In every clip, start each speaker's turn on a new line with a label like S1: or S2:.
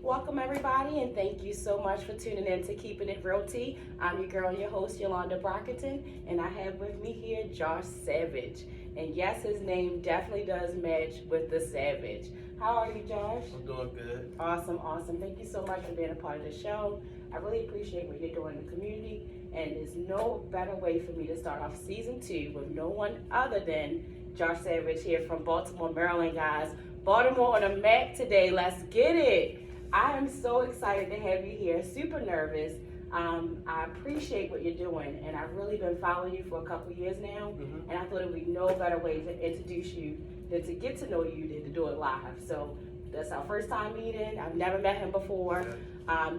S1: Welcome everybody, and thank you so much for tuning in to Keeping It Realty. I'm your girl, your host, Yolanda Brockington, and I have with me here Josh Savage. And yes, his name definitely does match with the Savage. How are you, Josh?
S2: I'm doing good.
S1: Awesome. Thank you so much for being a part of the show. I really appreciate what you're doing in the community, and there's no better way for me to start off season 2 with no one other than Josh Savage here from Baltimore, Maryland, guys. Baltimore on the map today. Let's get it. I am so excited to have you here. Super nervous. I appreciate what you're doing, and I've really been following you for a couple years now, and I thought it would be no better way to introduce you than to get to know you than to do it live. So that's our first time meeting. I've never met him before.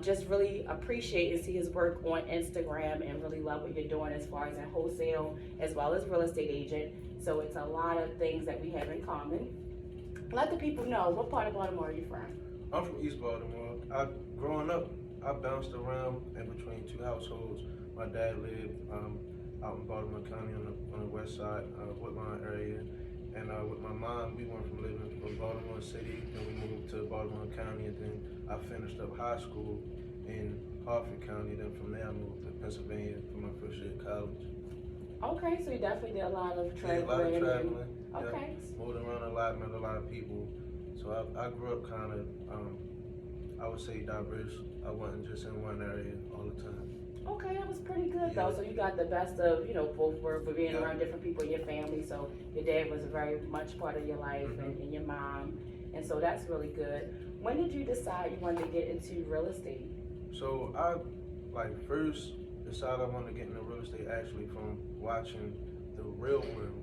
S1: Just really appreciate and see his work on Instagram and really love what you're doing as far as in wholesale as well as real estate agent. So it's a lot of things that we have in common. Let the people know, what part of Baltimore are you from?
S2: I'm from East Baltimore. Growing up, I bounced around in between two households. My dad lived out in Baltimore County on the west side, Woodlawn area. And with my mom, we went from living from Baltimore City, then we moved to Baltimore County, and then I finished up high school in Harford County. Then from there, I moved to Pennsylvania for my first year of college.
S1: Okay, so you definitely did a lot of traveling.
S2: Yeah, a lot of traveling.
S1: Okay.
S2: Moved around a lot, met a lot of people. So I grew up kind of, I would say diverse. I wasn't just in one area all the time.
S1: Okay, that was pretty good though. So you got the best of, both worlds for being around different people in your family. So your dad was very much part of your life and your mom. And so that's really good. When did you decide you wanted to get into real estate?
S2: So I first decided I wanted to get into real estate actually from watching The Real World.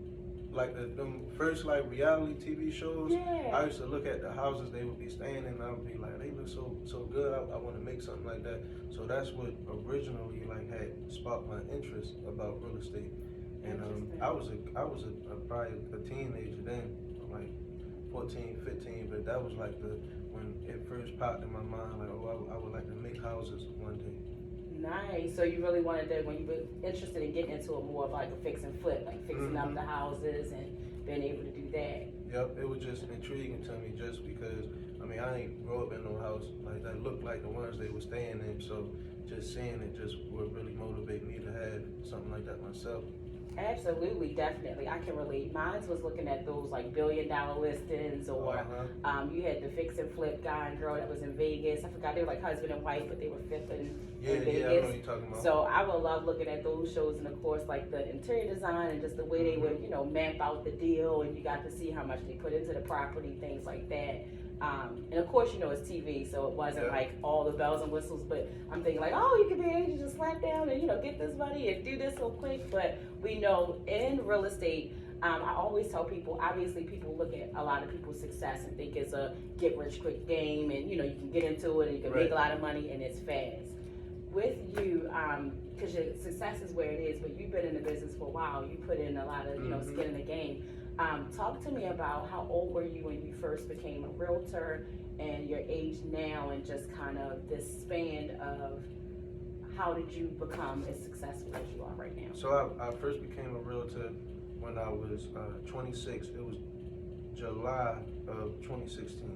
S2: Like them first reality TV shows.
S1: Yeah.
S2: I used to look at the houses they would be staying in, and I would be like, they look so good. I want to make something like that. So that's what originally had sparked my interest about real estate. And I was probably a teenager then, like 14, 15. But that was when it first popped in my mind, I would like to make houses one day.
S1: Nice. So you really wanted to, when you were interested in getting into it more of like a fix and flip, like fixing up the houses and being able to do that.
S2: Yep, it was just intriguing to me just because, I ain't grow up in no house that looked like the ones they were staying in. So just seeing it just would really motivate me to have something like that myself.
S1: Absolutely, definitely. I can relate. Mine was looking at those $1 billion listings, or you had the fix and flip guy and girl that was in Vegas. I forgot, they were like husband and wife, but they were flipping in Vegas.
S2: Yeah, I know what you're talking about.
S1: So I would love looking at those shows, and of course like the interior design and just the way they would, map out the deal, and you got to see how much they put into the property, things like that. And of course, it's TV, so it wasn't like all the bells and whistles, but I'm thinking you could be an agent, just slap down and, get this money and do this so quick. But we know in real estate, I always tell people, obviously people look at a lot of people's success and think it's a get rich quick game, and, you can get into it and you can make a lot of money and it's fast. With you, because your success is where it is, but you've been in the business for a while, you put in a lot of, skin in the game. Talk to me about how old were you when you first became a realtor and your age now, and just kind of this span of how did you become as successful as you are right now?
S2: So I first became a realtor when I was 26. It was July of 2016.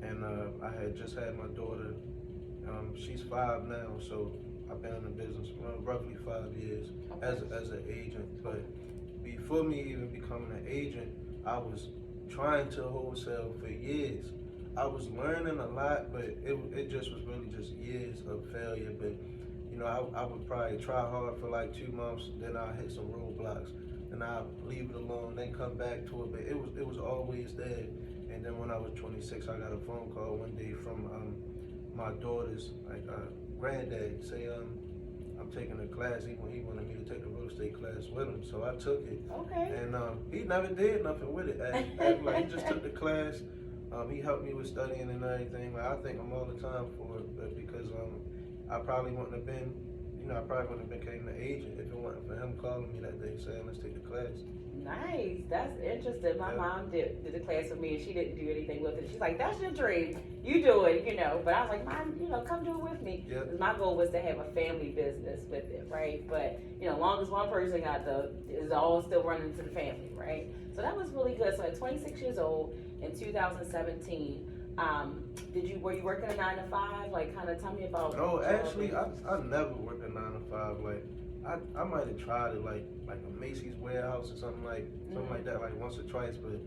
S2: And I had just had my daughter. She's 5 now, so I've been in the business roughly 5 years as an agent. But before me even becoming an agent, I was trying to wholesale for years. I was learning a lot, but it just was really just years of failure. But I would probably try hard for 2 months, then I'd hit some roadblocks, and I'd leave it alone, then come back to it. But it was always there. And then when I was 26, I got a phone call one day from my daughter's granddad say I'm taking a class. He wanted me to take the real estate class with him, so I took it.
S1: Okay.
S2: And he never did nothing with it. He just took the class. He helped me with studying and everything. I thank him all the time for it, because I probably wouldn't have been, became an agent if it wasn't for him calling me that day saying, let's take the class.
S1: Nice. That's interesting. My mom did the class with me, and she didn't do anything with it. She's like, that's your dream. You do it, But I was like, Mom, come do it with me. Yep. My goal was to have a family business with it, right? But, as long as one person is all still running to the family, right? So that was really good. So at 26 years old in 2017, Were you working a 9 to 5? Like, kind of tell me about.
S2: No, actually, I never worked a 9 to 5. Like, I might have tried it like a Macy's warehouse or something like that, like once or twice, but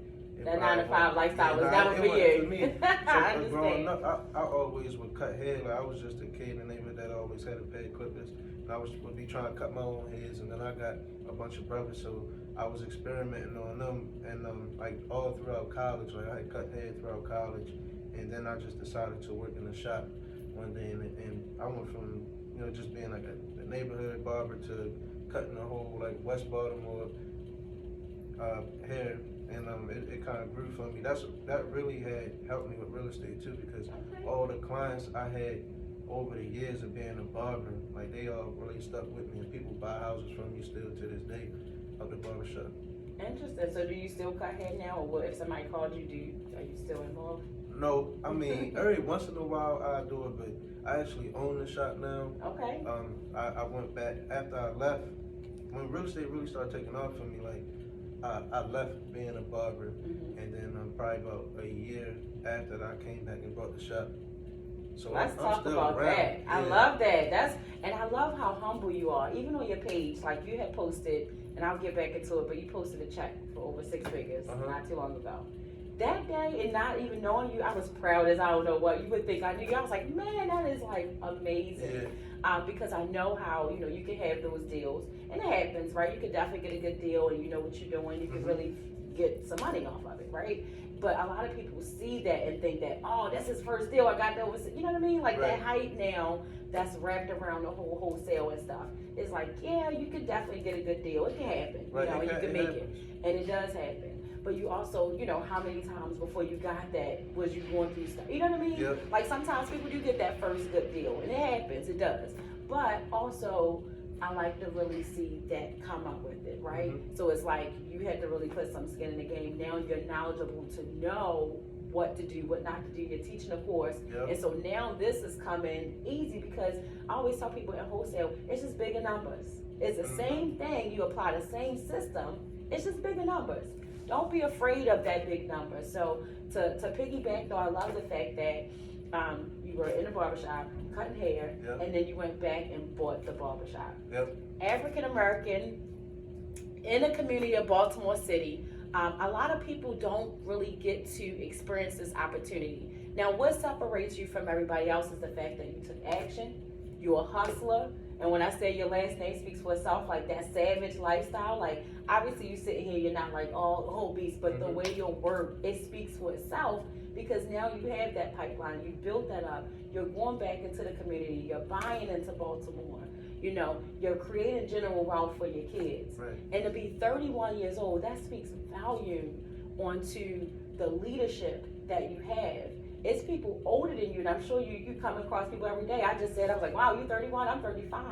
S1: that 9 to 5 lifestyle was never for you.
S2: For me.
S1: I
S2: So growing
S1: understand.
S2: up, I always would cut hair. Like I was just a kid in the neighborhood that always had a pair of clippers, and I would be trying to cut my own hairs. And then I got a bunch of brothers, so I was experimenting on them, and like all throughout college, like I had cut hair throughout college, and then I just decided to work in the shop one day, and I went from just being like a neighborhood barber to cutting the whole like West Baltimore hair, and it kind of grew for me. That really had helped me with real estate too, because all the clients I had over the years of being a barber, like they all really stuck with me, and people buy houses from me still to this day of the barbershop.
S1: Interesting. So do you still cut hair now, or what, if somebody called you, are you still involved?
S2: No, I mean every once in a while I do it, but I actually own the shop now.
S1: Okay.
S2: I went back after I left when real estate really started taking off for me. Like I left being a barber, and then probably about a year after that I came back and bought the shop. So
S1: Let's
S2: I'm
S1: talk
S2: still
S1: about
S2: around.
S1: that. I love that. And I love how humble you are. Even on your page, like you had posted, and I'll get back into it, but you posted a check for over 6 figures not too long ago. That day, and not even knowing you, I was proud as I don't know what you would think I knew you. I was like, man, that is like amazing. Yeah. Because I know how, you can have those deals, and it happens, right? You could definitely get a good deal, and you know what you're doing. You can really get some money off of it, right? But a lot of people see that and think that, oh, that's his first deal. I got that was, you know what I mean? Like that hype now that's wrapped around the whole wholesale and stuff. It's like, yeah, you can definitely get a good deal. It can happen, and you can make it. And it does happen. But you also, how many times before you got that was you going through stuff? You know what I mean?
S2: Yep.
S1: Like sometimes people do get that first good deal, and it happens, it does. But also, I like to really see that come up with it, right? So it's like you had to really put some skin in the game. Now you're knowledgeable to know what to do, what not to do. You're teaching a course. And so now this is coming easy, because I always tell people in wholesale, it's just bigger numbers. It's the same thing. You apply the same system. It's just bigger numbers. Don't be afraid of that big number. So to piggyback though, I love the fact that you were in a barbershop cutting hair, and then you went back and bought the barbershop. African American in the community of Baltimore City. A lot of people don't really get to experience this opportunity. Now, what separates you from everybody else is the fact that you took action. You're a hustler. And when I say your last name speaks for itself, like that savage lifestyle, like obviously you sitting here, you're not like all whole beast, but the way your work, it speaks for itself, because now you have that pipeline, you built that up, you're going back into the community, you're buying into Baltimore, you're creating general wealth for your kids. And to be 31 years old, that speaks volume onto the leadership that you have. It's people older than you, and I'm sure you come across people every day. I was like, wow, you're 31, I'm 35.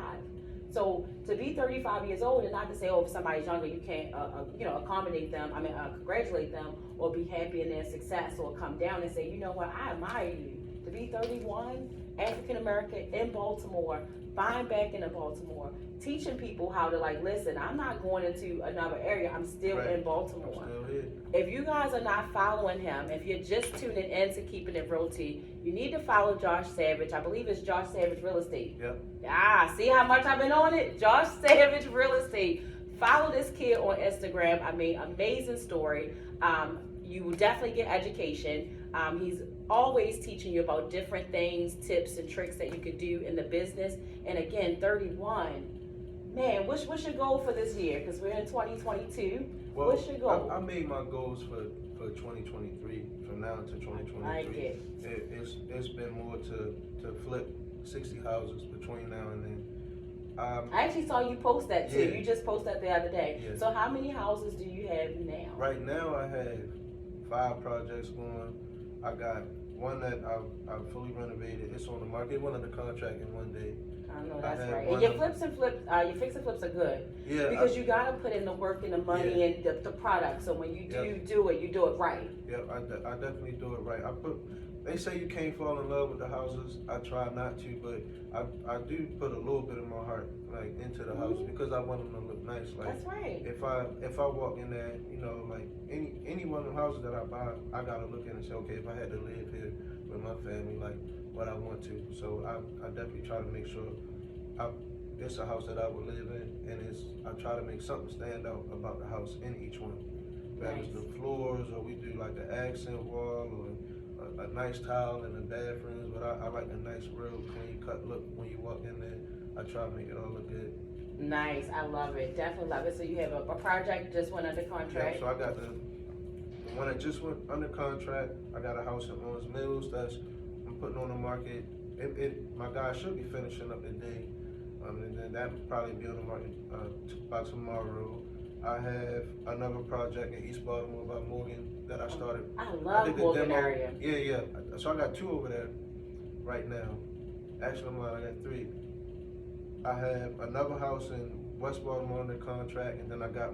S1: So to be 35 years old, and not to say, oh, if somebody's younger, you can't, accommodate them, congratulate them, or be happy in their success, or come down and say, you know what, I admire you. To be 31, African American in Baltimore, buying back into Baltimore, teaching people how to listen, I'm not going into another area, I'm still in Baltimore.
S2: I'm still here.
S1: If you guys are not following him, if you're just tuning in to Keeping It Realty, you need to follow Josh Savage. I believe it's Josh Savage Real Estate. See how much I've been on it? Josh Savage Real Estate. Follow this kid on Instagram. Amazing story. You will definitely get education. He's always teaching you about different things, tips and tricks that you could do in the business. And again, 31. Man, what's your goal for this year? Because we're in 2022.
S2: Well,
S1: what's your goal?
S2: I made my goals for 2023, from now to 2023.
S1: I like it.
S2: It's been more to flip 60 houses between now and then.
S1: I actually saw you post that too.
S2: Yeah.
S1: You just posted that the other day.
S2: Yeah.
S1: So how many houses do you have now?
S2: Right now I have 5 projects going. I got one that I've fully renovated. It's on the market. It went under contract in one day.
S1: I know that's right. And your fix and flips are good. Yeah. Because you gotta put in the work and the money and the product. So when you do it, you do it right.
S2: Yep, I definitely do it right. They say you can't fall in love with the houses. I try not to, but I do put a little bit of my heart into the house, because I want them to look nice.
S1: That's right.
S2: If I walk in there, any one of the houses that I buy, I gotta look in and say, okay, if I had to live here, with my family, like what I want to. So I definitely try to make sure it's a house that I would live in, and I try to make something stand out about the house in each one. Whether it's the floors, or we do like an accent wall, or a nice tile in the bathrooms. But I like a nice, real clean cut look when you walk in there. I try to make it all look good.
S1: Nice, I love it, definitely love it. So you have a project just went under contract?
S2: Yeah, so I got the one that just went under contract. I got a house in Owens Mills I'm putting on the market. My guy should be finishing up today, and then that will probably be on the market by tomorrow. I have another project in East Baltimore by Morgan that I started.
S1: I love Morgan area.
S2: Yeah. So I got 2 over there right now. Actually, I got 3. I have another house in West Baltimore under contract, and then I got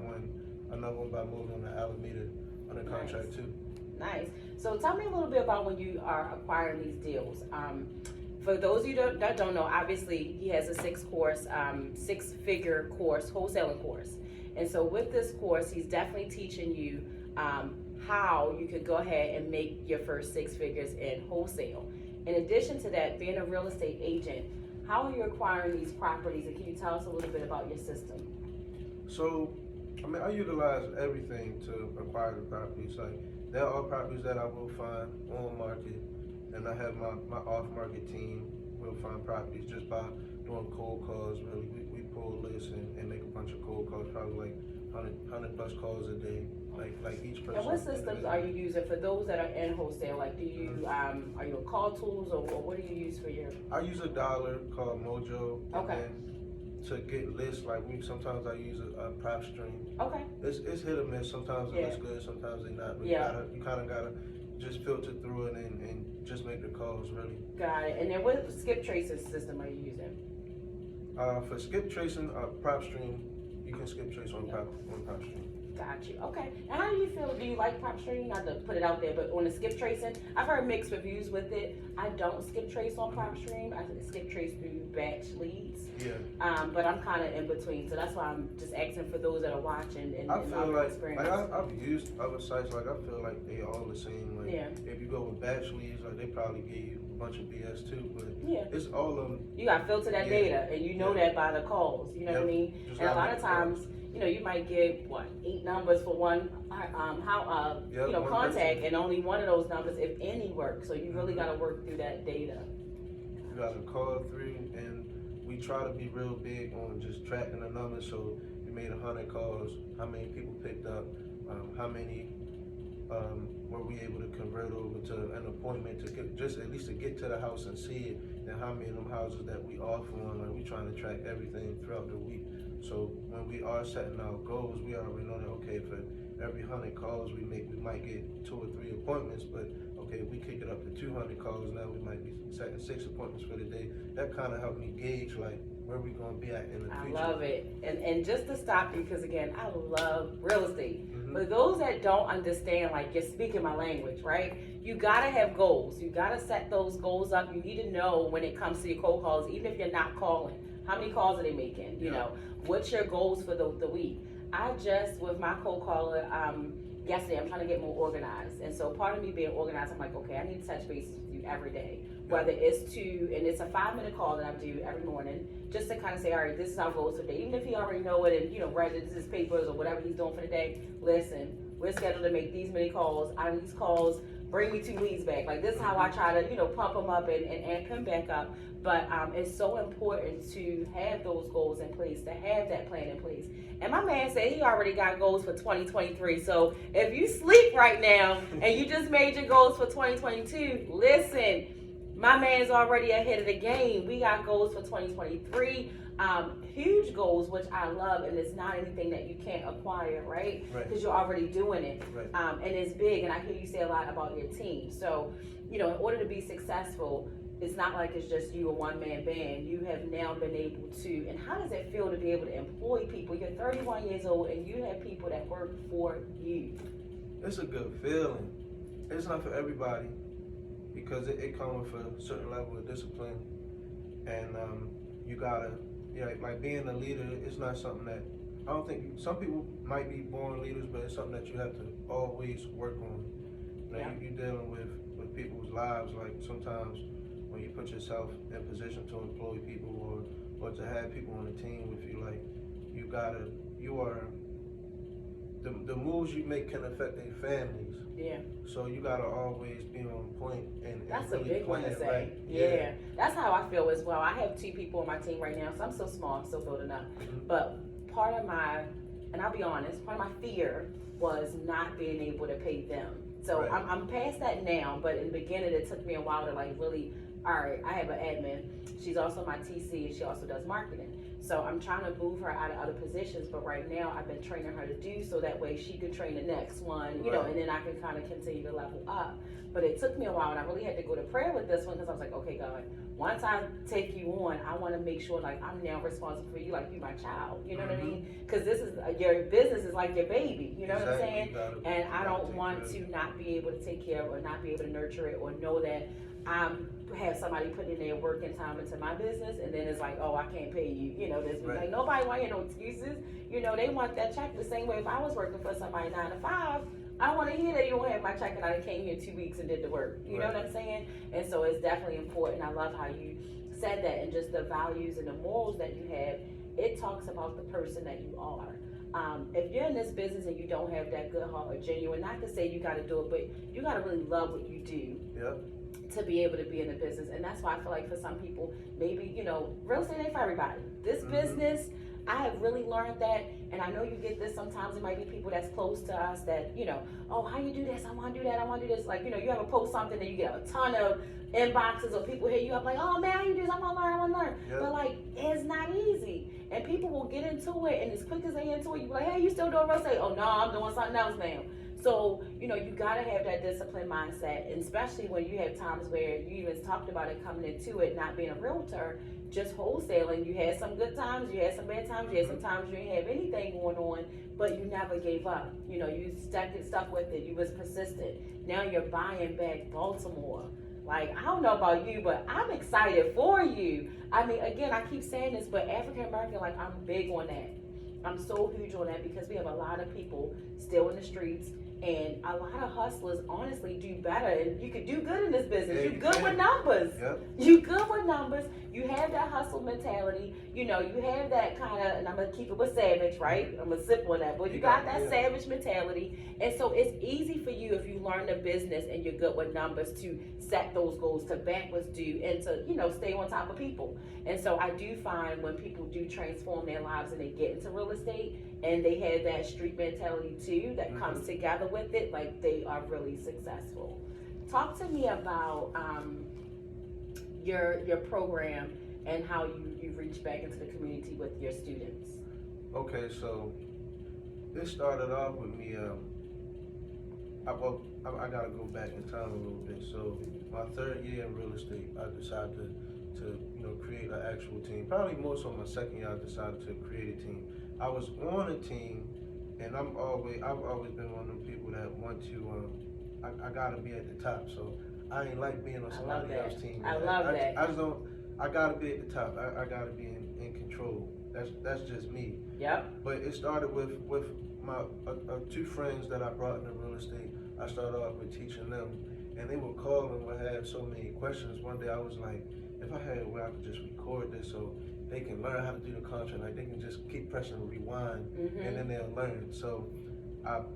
S2: another one by Morgan in Alameda under contract too.
S1: Nice. So tell me a little bit about when you are acquiring these deals. For those of you that don't know, obviously he has a 6-figure course, wholesaling course. And so with this course, he's definitely teaching you how you could go ahead and make your first 6 figures in wholesale. In addition to that, being a real estate agent, how are you acquiring these properties, and can you tell us a little bit about your system?
S2: So, I utilize everything to acquire the properties. Like, there are properties that I will find on market, and I have my off-market team will find properties just by doing cold calls. Really, we pull lists and make a bunch of cold calls, probably like 100 plus calls a day, like each person.
S1: And what systems are you using for those that are in wholesale? Like, do you are you on call tools, or what do you use for your?
S2: I use a dollar called Mojo.
S1: Okay.
S2: And then to get lists, like sometimes I use a prop stream.
S1: Okay.
S2: It's hit or miss. Sometimes it looks good, sometimes they not. But you kind of gotta just filter through it and just make the calls, really.
S1: Got it. And then what skip tracing system are you using?
S2: For skip tracing, prop stream, you can skip trace on prop stream.
S1: Got you. Okay. And how do you feel? Do you like prop stream? Not to put it out there, but on the skip tracing, I've heard mixed reviews with it. I don't skip trace on prop stream. I skip trace through batch leads.
S2: Yeah.
S1: But I'm kind of in between, so that's why I'm just asking for those that are watching and
S2: I feel like
S1: experience.
S2: I've used other sites. Like, I feel like they all the same. Like, if you go with batch leads, like, they probably give you a bunch of BS too. But it's all of them.
S1: You got to filter that data, and you know that by the calls. You know what I mean? And a lot of times, you might get 8 numbers for one contact, and only one of those numbers, if any, works. So you really got to work through that data.
S2: You got to call through, and we try to be real big on just tracking the numbers. So you made 100 calls, how many people picked up, how many were we able to convert over to an appointment to get, just at least to get to the house and see it, and how many of them houses that we offer on. Like, we trying to track everything throughout the week. So when we are setting our goals, we already know that, okay, for every 100 calls we make, we might get 2 or 3 appointments, but okay, if we kick it up to 200 calls, now we might be setting 6 appointments for the day. That kind of helped me gauge, like, where we gonna be at in the future.
S1: I love it. And just to stop you, because again, I love real estate. But those that don't understand, like, you're speaking my language, right? You gotta have goals. You gotta set those goals up. You need to know when it comes to your cold calls, even if you're not calling, how many calls are they making? You know, what's your goals for the week? I just, with my cold caller, yesterday, I'm trying to get more organized. And so part of me being organized, I'm like, okay, I need to touch base with you every day. Whether it's and it's a 5-minute call that I do every morning, just to kind of say, all right, this is our goals for the day. Even if he already know it and, read his papers or whatever he's doing for the day, listen, we're scheduled to make these many calls. Out of these calls, bring me 2 leads back. Like, this is how I try to, pump him up and amp him back up. But it's so important to have those goals in place, to have that plan in place. And my man said he already got goals for 2023. So if you sleep right now and you just made your goals for 2022, listen, my man's already ahead of the game. We got goals for 2023. Huge goals, which I love, and it's not anything that you can't acquire, right? Because you're already doing it. And it's big, and I hear you say a lot about your team. So, in order to be successful, it's not like it's just you a one-man band. You have now been able to, and how does it feel to be able to employ people? You're 31 years old, and you have people that work for you.
S2: It's a good feeling. It's not for everybody, because it comes with a certain level of discipline, and you gotta, like being a leader, it's not something that, I don't think, some people might be born leaders, but it's something that you have to always work on. You're dealing with people's lives. Like sometimes when you put yourself in position to employ people or to have people on the team with you, like the moves you make can affect their families.
S1: Yeah.
S2: So you gotta always be on point and
S1: That's
S2: really
S1: a big one to
S2: plan
S1: say.
S2: right.
S1: Yeah. That's how I feel as well. I have 2 people on my team right now, so I'm so small, I'm still building up. But part of my, and I'll be honest, part of my fear was not being able to pay them. So
S2: Right.
S1: I'm past that now, but in the beginning it took me a while to like really, all right, I have an admin. She's also my TC and she also does marketing. So I'm trying to move her out of other positions, but right now I've been training her to do so that way she could train the next one, you know,
S2: Right.
S1: and then I can kind of continue to level up. But it took me a while and I really had to go to prayer with this one because I was like, okay, God, once I take you on, I want to make sure like I'm now responsible for you, like you my child, you know what I mean? Because this is, your business is like your baby, you know what I'm saying? And I don't want to not be able to take care of or not be able to nurture it or know that have somebody putting their work and time into my business and then it's like, oh, I can't pay you, you know, this
S2: Right.
S1: like nobody want to hear no excuses, you know, they want that check the same way if I was working for somebody 9 to 5, I don't want to hear that you don't have my check and I came here 2 weeks and did the work, you know what I'm saying? And so it's definitely important. I love how you said that and just the values and the morals that you have, it talks about the person that you are. If you're in this business and you don't have that good heart or genuine, not to say you got to do it, but you got to really love what you do.
S2: Yep.
S1: To be able to be in the business. And that's why I feel like for some people, maybe, you know, real estate ain't for everybody. This business, I have really learned that, and I know you get this sometimes. It might be people that's close to us that, you know, oh, how you do this? I want to do that. I want to do this. Like, you know, you ever post something and you get a ton of inboxes or people hit you up like, oh man, how you do this? I want to learn.
S2: Yep.
S1: But like, it's not easy. And people will get into it, and as quick as they into it, you be like, hey, you still doing real estate? Oh no, I'm doing something else now. So, you know, you gotta have that disciplined mindset, and especially when you have times where you even talked about it coming into it, not being a realtor, just wholesaling. You had some good times, you had some bad times, you had some times you didn't have anything going on, but you never gave up. You know, you stuck with it, you was persistent. Now you're buying back Baltimore. Like, I don't know about you, but I'm excited for you. I mean, again, I keep saying this, but African American, like, I'm big on that. I'm so huge on that because we have a lot of people still in the streets. And a lot of hustlers honestly do better, and you could do good in this business.
S2: Yeah,
S1: You're good with numbers.
S2: Yep.
S1: You good with numbers. You have that hustle mentality. You know, you have that kind of, and I'm gonna keep it with savage, right? I'm gonna sip on that, but you got that savage mentality. And so it's easy for you if you learn the business and you're good with numbers to set those goals, to back what's due, and to, you know, stay on top of people. And so I do find when people do transform their lives and they get into real estate and they have that street mentality too that comes together with it, like they are really successful. Talk to me about your program and how you reach back into the community with your students.
S2: Okay, so this started off with me. I gotta go back in time a little bit. So my 3rd year in real estate, I decided to create an actual team. Probably more so my 2nd year, I decided to create a team. I was on a team, and I've always been one of them people that want to. I gotta be at the top, so I ain't like being on somebody else's team.
S1: I love that.
S2: I just don't. I gotta be at the top. I gotta be in control. That's just me.
S1: Yep.
S2: But it started with my 2 friends that I brought into real estate. I started off with teaching them, and they would call and would have so many questions. One day I was like, if I had a way I could just record this so they can learn how to do the contract, like they can just keep pressing rewind, and then they'll learn. So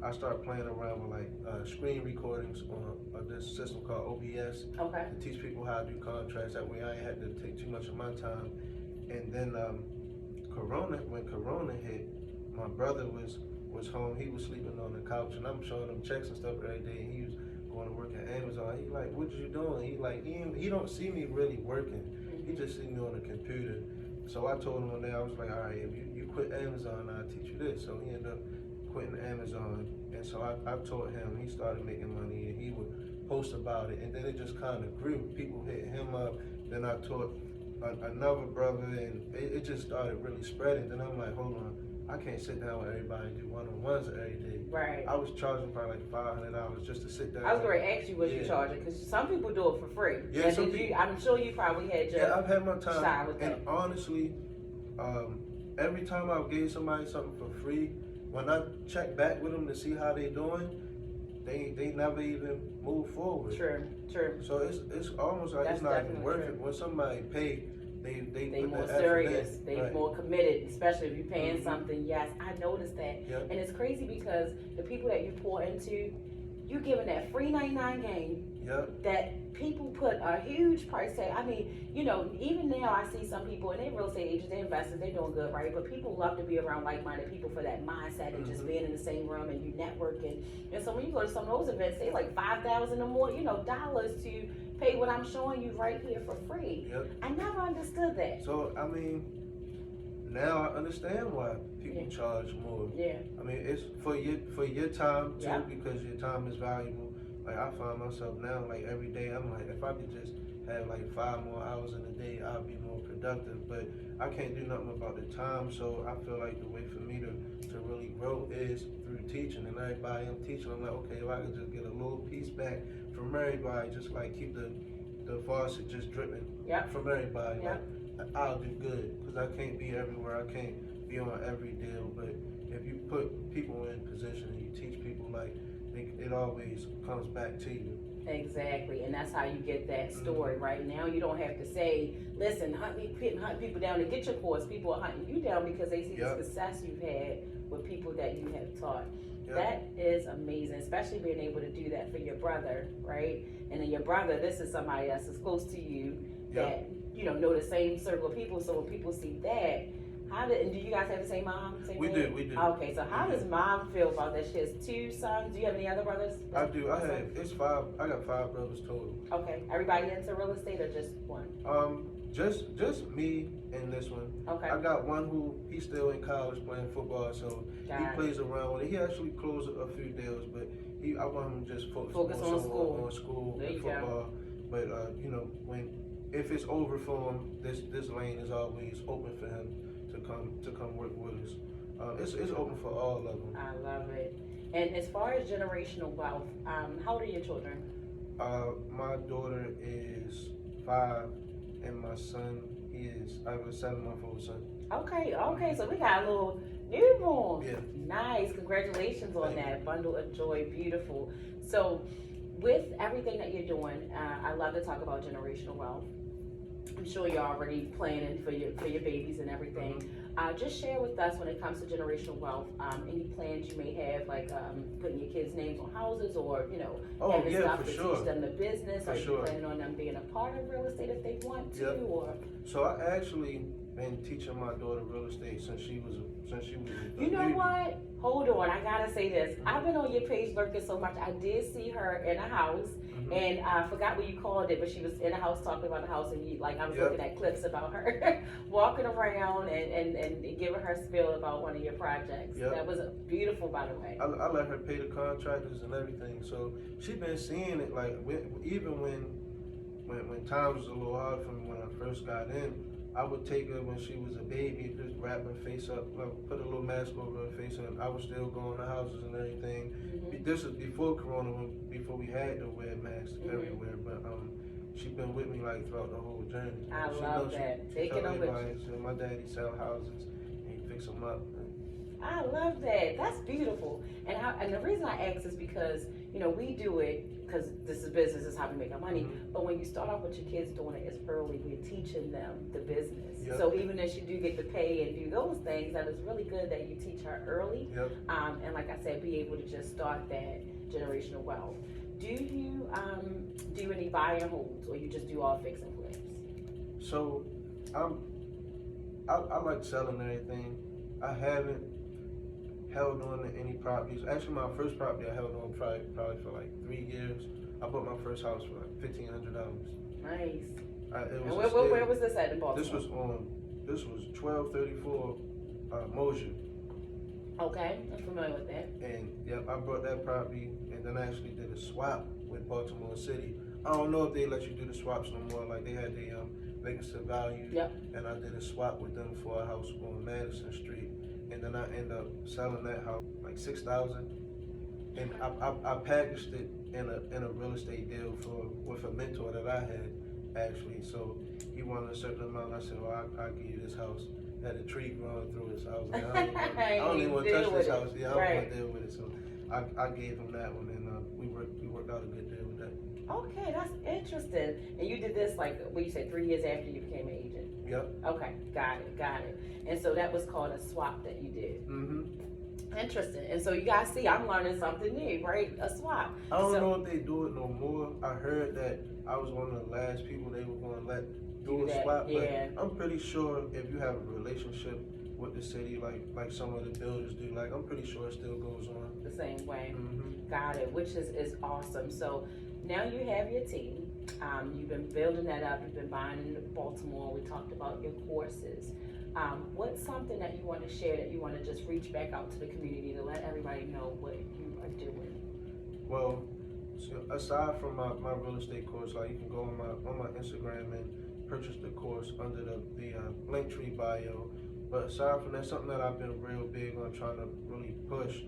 S2: I started playing around with like screen recordings on this system called OBS
S1: Okay.
S2: to teach people how to do contracts. That way I ain't had to take too much of my time. And then when Corona hit, my brother was home. He was sleeping on the couch, and I'm showing him checks and stuff every day. And he was going to work at Amazon. He like, what you doing? He like, he don't see me really working. He just see me on the computer. So I told him one day, I was like, all right, if you quit Amazon, I'll teach you this. So he ended up quitting Amazon. And so I taught him. He started making money, and he would post about it. And then it just kind of grew. People hit him up. Then I taught another brother, and it just started really spreading. Then I'm like, hold on, I can't sit down with everybody and do one-on-ones every day.
S1: Right.
S2: I was charging probably like $500 just to sit down.
S1: I was going to ask you what you charging, because some people do it for free.
S2: Yeah,
S1: and I'm sure you probably had your
S2: I've had my time.
S1: style with
S2: And
S1: them.
S2: honestly, every time I gave somebody something for free, when I check back with them to see how they doing, they never even move forward.
S1: True.
S2: So it's almost like
S1: That's
S2: it's not even
S1: definitely
S2: worth
S1: true.
S2: it. When somebody pay, they
S1: They
S2: put
S1: more
S2: the effort
S1: serious.
S2: in.
S1: They
S2: Right.
S1: more committed, especially if you're paying
S2: Mhm.
S1: something. Yes, I noticed that.
S2: Yep.
S1: And it's crazy because the people that you pour into, you giving that free 99 game
S2: Yep.
S1: that people put a huge price tag. I mean, you know, even now I see some people, and they real estate agents, they investors, they're doing good, right? But people love to be around like-minded people for that mindset and just
S2: Mhm.
S1: being in the same room and you networking. And so when you go to some of those events, they like $5,000 or more, you know, dollars to pay what I'm showing you right here for free.
S2: Yep.
S1: I never understood that.
S2: So I mean, now I understand why people
S1: Yeah.
S2: charge more.
S1: Yeah.
S2: I mean, it's for your time too,
S1: Yep.
S2: because your time is valuable. Like I find myself now, like every day, I'm like, if I could just have like 5 more hours in a day, I'll be more productive. But I can't do nothing about the time, so I feel like the way for me to really grow is through teaching. And everybody I'm teaching, I'm like, okay, if I could just get a little piece back from everybody, just like keep the faucet just dripping
S1: Yep.
S2: from everybody.
S1: Yep.
S2: Like, I'll do good, because I can't be everywhere. I can't be on every deal. But if you put people in position and you teach people, like it always comes back to you.
S1: Exactly, and that's how you get that story. Right now, you don't have to say, "Listen, hunt people down to get your course." People are hunting you down because they see
S2: Yep.
S1: the success you've had with people that you have taught.
S2: Yep.
S1: That is amazing, especially being able to do that for your brother, right? And then your brother, this is somebody that's as close to you that
S2: Yep.
S1: know the same circle of people. So when people see that, and do you guys have the same mom? Same
S2: We
S1: dad?
S2: do.
S1: Okay, so how does mom feel about that? She has 2 sons. Do you have any other brothers?
S2: I do. It's 5. I got 5 brothers total.
S1: Okay. Everybody into real estate or just one?
S2: Just me and this one.
S1: Okay.
S2: I got one who he's still in college playing football, so
S1: Got
S2: he
S1: it.
S2: plays around with it. He actually closed a few deals, but I want him to just focus
S1: on
S2: more
S1: school.
S2: on school
S1: There
S2: and
S1: you go.
S2: football. But if it's over for him, this lane is always open for him to come work with us. It's open for all of them.
S1: I love it. And as far as generational wealth, how old are your children?
S2: My daughter is 5, and my son I have a 7-month-old son.
S1: Okay, so we got a little newborn.
S2: Yeah.
S1: Nice, congratulations on
S2: Thank
S1: that. Bundle of joy, beautiful. So with everything that you're doing, I love to talk about generational wealth. I'm sure you're already planning for your babies and everything.
S2: Mm-hmm.
S1: Just share with us when it comes to generational wealth, any plans you may have, like putting your kids' names on houses or, having stuff to teach them the business. Are you planning on them being a part of real estate if they want to?
S2: Yep.
S1: Or
S2: So I actually been teaching my daughter real estate since she was a
S1: you know
S2: baby.
S1: what? Hold on, I gotta say this. I've been on your page lurking so much. I did see her in a house, and I forgot what you called it, but she was in a house talking about the house, and I was looking at clips about her walking around and giving her spiel about one of your projects.
S2: Yep.
S1: That was beautiful, by the way.
S2: I let her pay the contractors and everything, so she been seeing it. Like even when times was a little hard for me when I first got in, I would take her when she was a baby, just wrap her face up, put a little mask over her face, and I was still going to houses and everything. This is before Corona, before we had to wear masks everywhere. But she been with me like throughout the whole journey.
S1: I
S2: She
S1: love
S2: knows
S1: that.
S2: she
S1: Taking
S2: tell
S1: them with
S2: everybody,
S1: you.
S2: so my daddy sell houses and he fix them up.
S1: I love that. That's beautiful. And the reason I ask is because, we do it because this is business, is how we make our money. But when you start off with your kids doing it as early, we're teaching them the business.
S2: Yep.
S1: So even as you do get to pay and do those things, that is really good that you teach her early.
S2: Yep.
S1: And like I said, be able to just start that generational wealth. Do you do any buy and holds, or you just do all fix and flips?
S2: So I like selling everything. I haven't held on to any properties. Actually, my first property I held on probably for like 3 years. I bought my first house for like $1,500.
S1: Nice.
S2: And
S1: where was this at in Baltimore?
S2: This was 1234 Mosier.
S1: Okay, I'm familiar with that.
S2: And I bought that property, and then I actually did a swap with Baltimore City. I don't know if they let you do the swaps no more. Like they had the legacy value, and I did a swap with them for a house on Madison Street, and then I ended up selling that house like $6,000, and I packaged it in a real estate deal with a mentor that I had actually. So he wanted a certain amount. I said, well, I'll give you this house. Had a tree growing through it, so I was like, I don't even want to touch this house. Yeah, I don't want to deal with it. So I gave him that one, and we worked out a good deal with that.
S1: Okay, that's interesting. And you did this like, what you said, 3 years after you became an agent?
S2: Yep.
S1: Okay, got it. And so that was called a swap that you did.
S2: Mm-hmm.
S1: Interesting. And so you guys see, I'm learning something new, right? A swap.
S2: I don't know if they do it no more. I heard that I was one of the last people they were going to let do a swap.
S1: Yeah.
S2: But I'm pretty sure if you have a relationship with the city, like some of the builders do, like I'm pretty sure it still goes on
S1: The same way.
S2: Mm-hmm.
S1: Got it, which is awesome. So now you have your team. You've been building that up. You've been buying in Baltimore. We talked about your courses. What's something that you want to share that you want to just reach back out to the community to let everybody know what you are doing?
S2: Well, so aside from my real estate course, like you can go on my Instagram and purchase the course under the link tree bio. But aside from that, something that I've been real big on trying to really push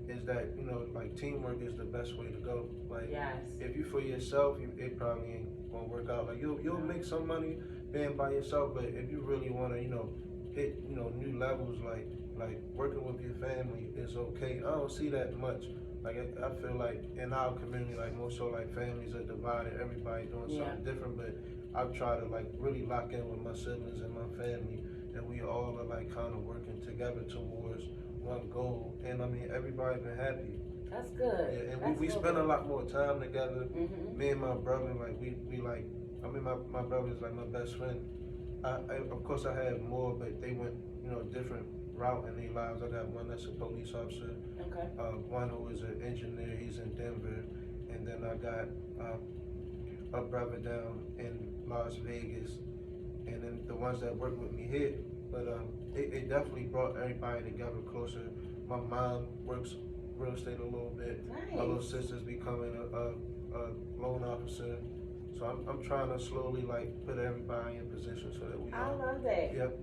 S2: is that, you know, like teamwork is the best way to go. Like,
S1: yes.
S2: If you for yourself, it probably ain't gonna work out. Like you'll make some money being by yourself, but if you really wanna, you know, hit, you know, new levels, like working with your family is okay. I don't see that much. Like I feel like in our community, like more so like families are divided, everybody doing something different. But I've tried to like really lock in with my siblings and my family, and we all are like kind of working together towards one goal. And I mean, everybody's been happy.
S1: That's good.
S2: Yeah, and we spend a lot more time together.
S1: Mm-hmm.
S2: Me and my brother, like we like. I mean, my brother is like my best friend. I of course I have more, but they went, you know, different route in their lives. I got one that's a police officer.
S1: Okay.
S2: One who is an engineer. He's in Denver, and then I got a brother down in Las Vegas, and then the ones that work with me here. But it definitely brought everybody together closer. My mom works real estate a little bit.
S1: Nice.
S2: My little sister's becoming a loan officer. So I'm trying to slowly like put everybody in position so that we.
S1: I love that.
S2: Yep.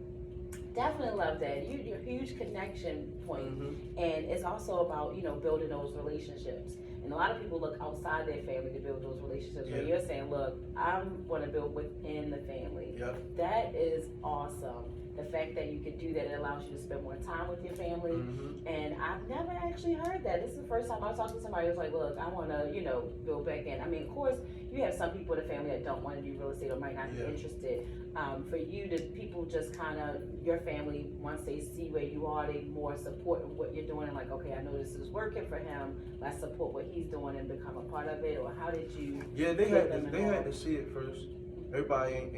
S1: Definitely love that. You're a huge connection point.
S2: Mm-hmm.
S1: And it's also about, you know, building those relationships. And a lot of people look outside their family to build those relationships.
S2: Yeah.
S1: Where you're saying, look, I want to build within the family.
S2: Yep.
S1: That is awesome. The fact that you can do that, it allows you to spend more time with your family.
S2: Mm-hmm.
S1: And I've never actually heard that. This is the first time I talked to somebody who's like, look, I want to, you know, build back in. I mean, of course, you have some people in the family that don't want to do real estate or might not be interested. For you, to people just kind of, your family, once they see where you are, they more support what you're doing and like, okay, I know this is working for him. Let's support what he's doing and become a part of it. Or how did you?
S2: Yeah, they had to see it first. Everybody ain't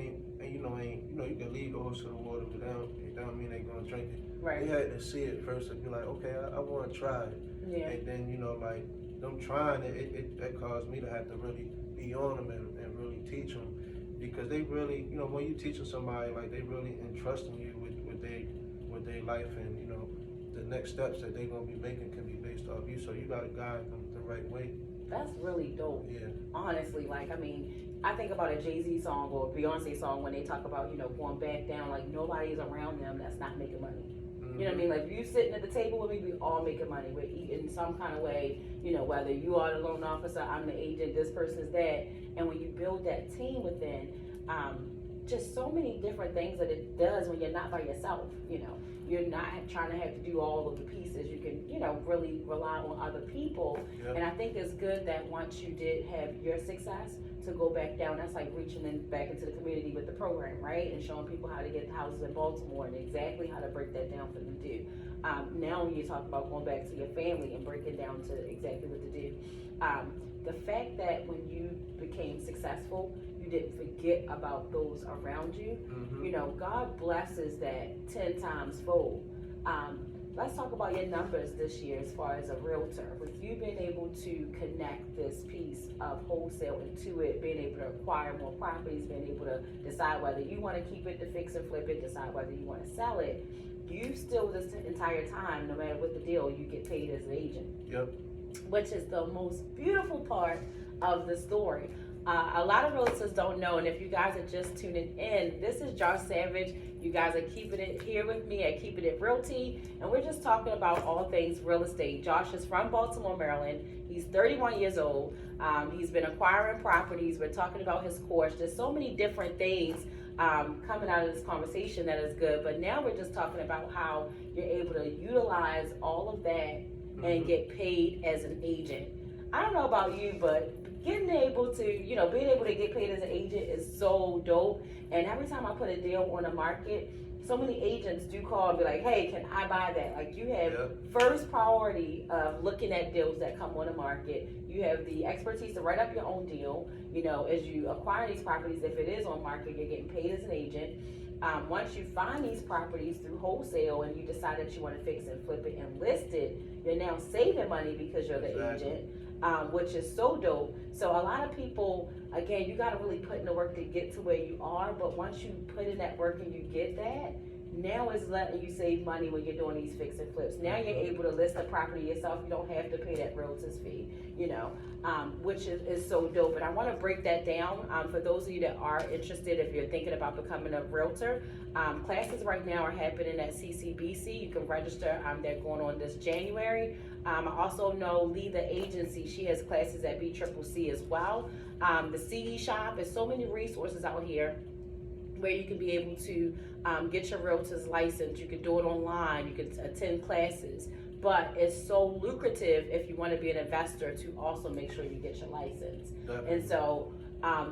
S2: you know, you can lead the horse to the water, but that don't mean they're gonna drink it.
S1: Right.
S2: They had to see it first and be like, okay, I want to try it.
S1: Yeah.
S2: And then, you know, like them trying it that caused me to have to really be on them and really teach them, because they really, you know, when you teaching somebody, like they really entrusting you with their life, and you know, the next steps that they're gonna be making can be based off you. So you gotta guide them the right way.
S1: That's really dope.
S2: Yeah.
S1: Honestly, like, I mean, I think about a Jay-Z song or a Beyonce song when they talk about, you know, going back down, like nobody's around them that's not making money.
S2: Mm-hmm.
S1: You know what I mean? Like, if you sitting at the table with me, we all making money. We're eating some kind of way, you know, whether you are the loan officer, I'm the agent, this person's that. And when you build that team within, just so many different things that it does when you're not by yourself, you know. You're not trying to have to do all of the pieces. You can, you know, really rely on other people.
S2: Yep.
S1: And I think it's good that once you did have your success, to go back down, that's like reaching in back into the community with the program, right? And showing people how to get houses in Baltimore and exactly how to break that down for them to do. Now when you talk about going back to your family and breaking down to exactly what to do, the fact that when you became successful, you didn't forget about those around you.
S2: Mm-hmm.
S1: You know, God blesses that 10 times fold. Let's talk about your numbers this year as far as a realtor. With you being able to connect this piece of wholesale into it, being able to acquire more properties, being able to decide whether you want to keep it to fix and flip it, decide whether you want to sell it, you still this entire time, no matter what the deal, you get paid as an agent.
S2: Yep.
S1: Which is the most beautiful part of the story. A lot of realtors don't know, and if you guys are just tuning in, this is Josh Savage. You guys are keeping it here with me at Keeping It Realty, and we're just talking about all things real estate. Josh is from Baltimore, Maryland. He's 31 years old. He's been acquiring properties. We're talking about his course. There's so many different things coming out of this conversation that is good, but now we're just talking about how you're able to utilize all of that and get paid as an agent. I don't know about you, but being able to get paid as an agent is so dope. And every time I put a deal on the market, so many agents do call and be like, hey, can I buy that? Like, you have first priority of looking at deals that come on the market. You have the expertise to write up your own deal. As you acquire these properties, if it is on market, you're getting paid as an agent. Once you find these properties through wholesale and you decide that you want to fix and flip it and list it, you're now saving money because you're the agent, which is so dope. So a lot of people, again, you got to really put in the work to get to where you are. But once you put in that work and you get that, now it's letting you save money when you're doing these fix and flips. Now you're able to list the property yourself. You don't have to pay that realtor's fee, which is so dope. And I want to break that down for those of you that are interested. If you're thinking about becoming a realtor, classes right now are happening at CCBC. You can register. They're going on this January. I also know Lee, the agency, she has classes at BCCC as well. The CE shop, there's so many resources out here where you can be able to get your realtor's license. You can do it online. You can attend classes. But it's so lucrative if you want to be an investor to also make sure you get your license. Definitely. And so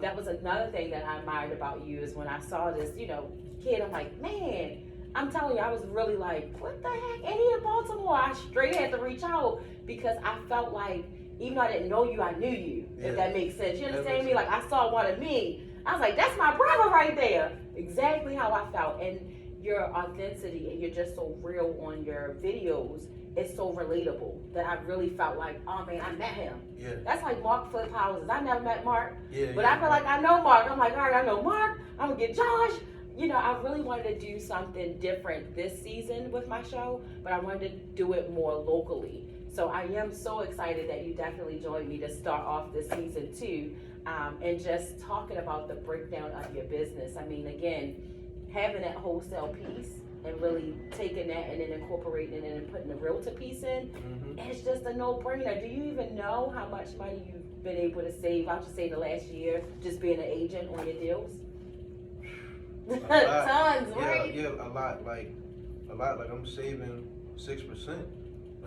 S1: that was another thing that I admired about you is when I saw this, kid, I'm like, man, I'm telling you, I was really like, what the heck? And he in Baltimore. I straight had to reach out because I felt like, even though I didn't know you, I knew you, if that makes sense. You understand me? Like, I saw one of me. I was like, that's my brother right there. Exactly how I felt. And your authenticity and you're just so real on your videos. It's so relatable that I really felt like, oh man, I met him. Yeah. That's like Mark Flip Houses. I never met Mark. But I feel like I know Mark. I'm like, all right, I know Mark. I'm going to get Josh. I really wanted to do something different this season with my show, but I wanted to do it more locally. So I am so excited that you definitely joined me to start off this season too, and just talking about the breakdown of your business. I mean, again, having that wholesale piece and really taking that and then incorporating it and putting the realtor piece in, it's just a no-brainer. Do you even know how much money you've been able to save, I'll just say the last year, just being an agent on your deals? Tons, right?
S2: Yeah, a lot. Like I'm saving 6%.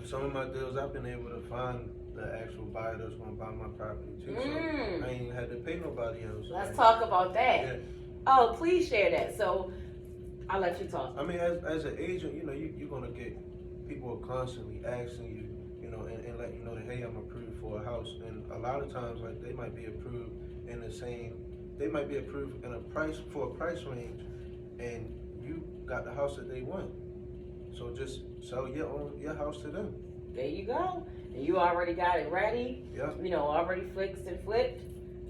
S2: Some of my deals, I've been able to find the actual buyer that's going to buy my property too. So I ain't had to pay nobody else.
S1: Let's talk about that. Yeah. Oh, please share that. So I'll let you talk.
S2: I mean, as an agent, you're going to get people constantly asking you, and let you know that, hey, I'm approved for a house. And a lot of times, like, they might be approved in a price range, and you got the house that they want. So just sell your house to them.
S1: There you go. And you already got it ready.
S2: Yeah.
S1: Already fixed and flipped.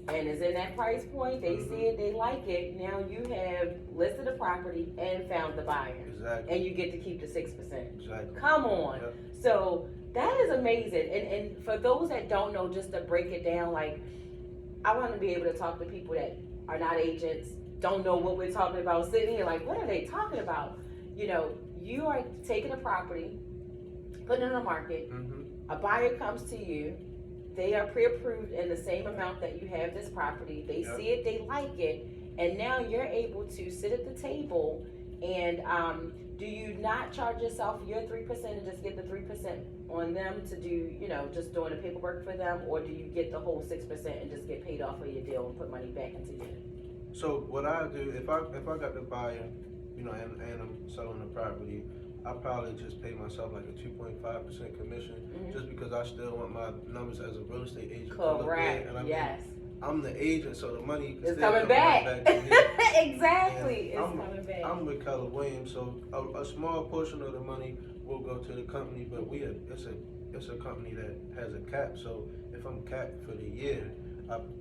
S1: And it's in that price point. They see it, they like it. Now you have listed the property and found the buyer.
S2: Exactly.
S1: And you get to keep the 6%.
S2: Exactly.
S1: Come on.
S2: Yeah.
S1: So that is amazing. And for those that don't know, just to break it down, like, I want to be able to talk to people that are not agents, don't know what we're talking about, sitting here like, what are they talking about? You are taking a property, putting it on the market, a buyer comes to you, they are pre-approved in the same amount that you have this property, they see it, they like it, and now you're able to sit at the table and do you not charge yourself your 3% and just get the 3% on them to do, just doing the paperwork for them, or do you get the whole 6% and just get paid off of your deal and put money back into you?
S2: So what I do, if I got the buyer, and I'm selling the property, I probably just pay myself like a 2.5% commission, just because I still want my numbers as a real estate agent.
S1: Correct.
S2: And
S1: yes.
S2: I'm the agent, so the money
S1: is coming back.
S2: To me.
S1: Exactly. It's coming back.
S2: I'm with Keller Williams, so a small portion of the money will go to the company, but it's a company that has a cap. So if I'm capped for the year,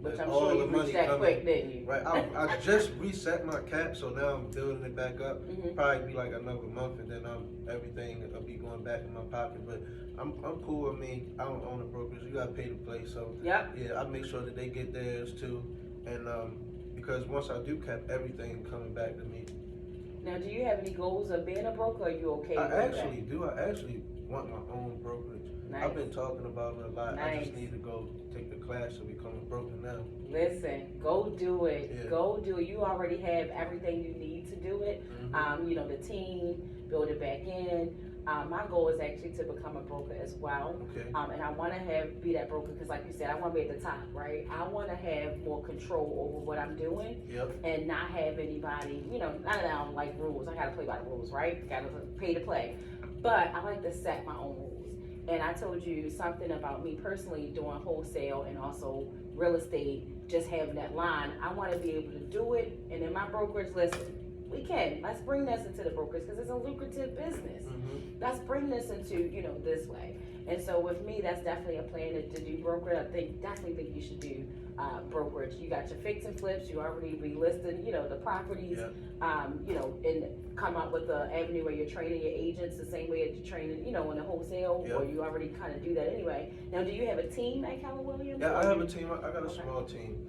S1: which I'm sure you reached that quick, didn't you?
S2: Right. I just reset my cap, so now I'm building it back up. Probably be like another month, and then everything will be going back in my pocket. But I'm cool. I mean, I don't own a brokerage. You gotta pay to play, so yeah, I make sure that they get theirs too, and because once I do cap, everything coming back to me.
S1: Now, do you have any goals of being a broker? Or are you okay?
S2: I actually do. I actually want my own brokerage. I've been talking about it a lot. I
S1: Nice.
S2: just need to go take the class to become a broker now.
S1: Listen, go do it.
S2: Yeah.
S1: Go do it. You already have everything you need to do it. You know, the team, build it back in. My goal is actually to become a broker as well.
S2: Okay.
S1: And I want to be that broker because, like you said, I want to be at the top, right? I want to have more control over what I'm doing.
S2: Yep.
S1: And not have anybody, you know, not that I don't like rules. I got to play by the rules, right? Got to pay to play. But I like to set my own rules. And I told you something about me personally doing wholesale and also real estate, just having that line. I want to be able to do it. And in my brokerage, listen, we can. Let's bring this into the brokerage because it's a lucrative business. Let's bring this into, you know, this way. And so with me, that's definitely a plan to do brokerage. I definitely think you should do brokerage. You got your fix and flips. You already relisted, you know, the properties.
S2: Yep.
S1: You know, and come up with the avenue where you're training your agents the same way that you're training, you know, in the wholesale,
S2: Yep.
S1: or you already kind of do that anyway. Now, do you have a team at Keller Williams?
S2: Yeah,
S1: or
S2: I have
S1: you-
S2: a team. I got a
S1: Okay.
S2: small team.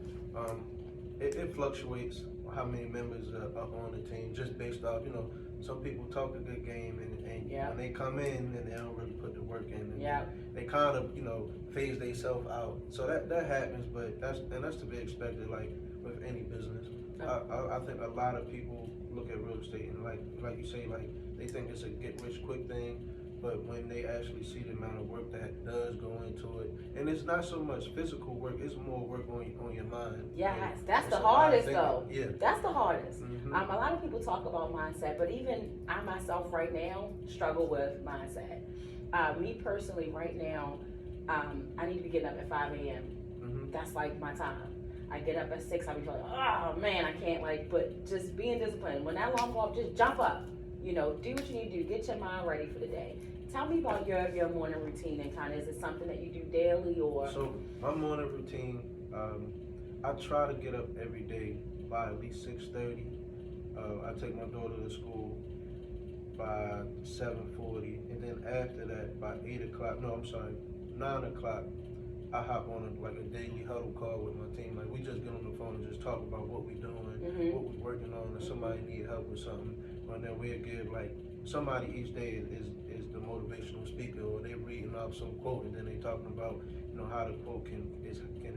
S2: It fluctuates how many members are on the team, just based off, you know, some people talk a good game and
S1: Yeah.
S2: when they come in and they don't really put the work in, and
S1: Yeah.
S2: they kind of, you know, phase themselves out. So that happens, but that's to be expected, like with any business. I think a lot of people look at real estate and like you say, like they think it's a get rich quick thing. But when they actually see the amount of work that does go into it, and it's not so much physical work, it's more work on your mind.
S1: Yes, that's
S2: It's
S1: the
S2: a lot of
S1: hardest
S2: thinking.
S1: though.
S2: Yeah.
S1: That's the hardest.
S2: Mhm.
S1: A lot of people talk about mindset, but even I myself right now struggle with mindset. Me personally right now, I need to be getting up at 5 a.m.
S2: Mhm.
S1: That's like my time. I get up at 6, I'll be like, oh man, I can't but just being disciplined. When that alarm go off, just jump up. You know, do what you need to do, get your mind ready for the day. Tell me about your morning routine and kind of, is it something that you do daily or?
S2: So my morning routine, I try to get up every day by at least 6:30. I take my daughter to school by 7:40, and then after that by 9 o'clock, I hop on a daily huddle call with my team. Like we just get on the phone and just talk about what we're doing, what we're working on, if somebody need help with something, and then we'll give somebody each day is the motivational speaker, or they're reading off some quote and then they talking about, you know, how the quote can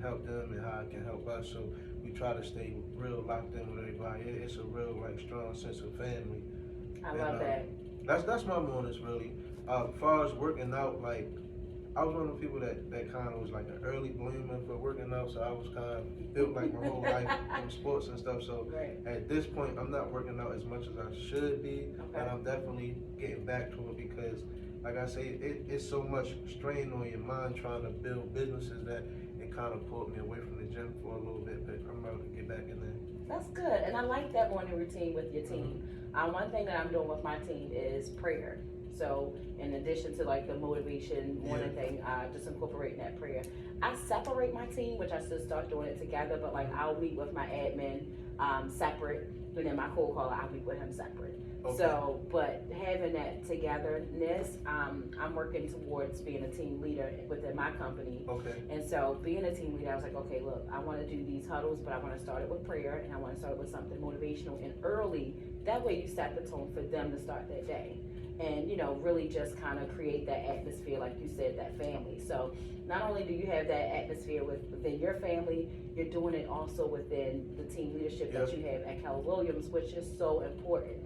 S2: help them and how it can help us. So we try to stay real locked in with everybody. It's a real strong sense of family.
S1: I love that.
S2: That's my mornings really. As far as working out, I was one of the people that kind of was like an early bloomer for working out, so I was kind of built like my whole life in sports and stuff. So
S1: Right.
S2: at this point, I'm not working out as much as I should be,
S1: Okay.
S2: and I'm definitely getting back to it because, like I say, it's so much strain on your mind trying to build businesses that it kind of pulled me away from the gym for a little bit, but I'm about to get back in there.
S1: That's good, and I like that morning routine with your team. One thing that I'm doing with my team is prayer. So in addition to the motivation morning thing, just incorporating that prayer. I separate my team, which I should start doing it together, but I'll meet with my admin separate, and then my cold caller, I'll meet with him separate.
S2: Okay.
S1: So, but having that togetherness, I'm working towards being a team leader within my company.
S2: Okay.
S1: And so being a team leader, I was like, okay, look, I want to do these huddles, but I want to start it with prayer, and I want to start it with something motivational and early. That way you set the tone for them to start that day. And, really just kind of create that atmosphere, like you said, that family. So not only do you have that atmosphere within your family, you're doing it also within the team leadership that you have at Keller Williams, which is so important.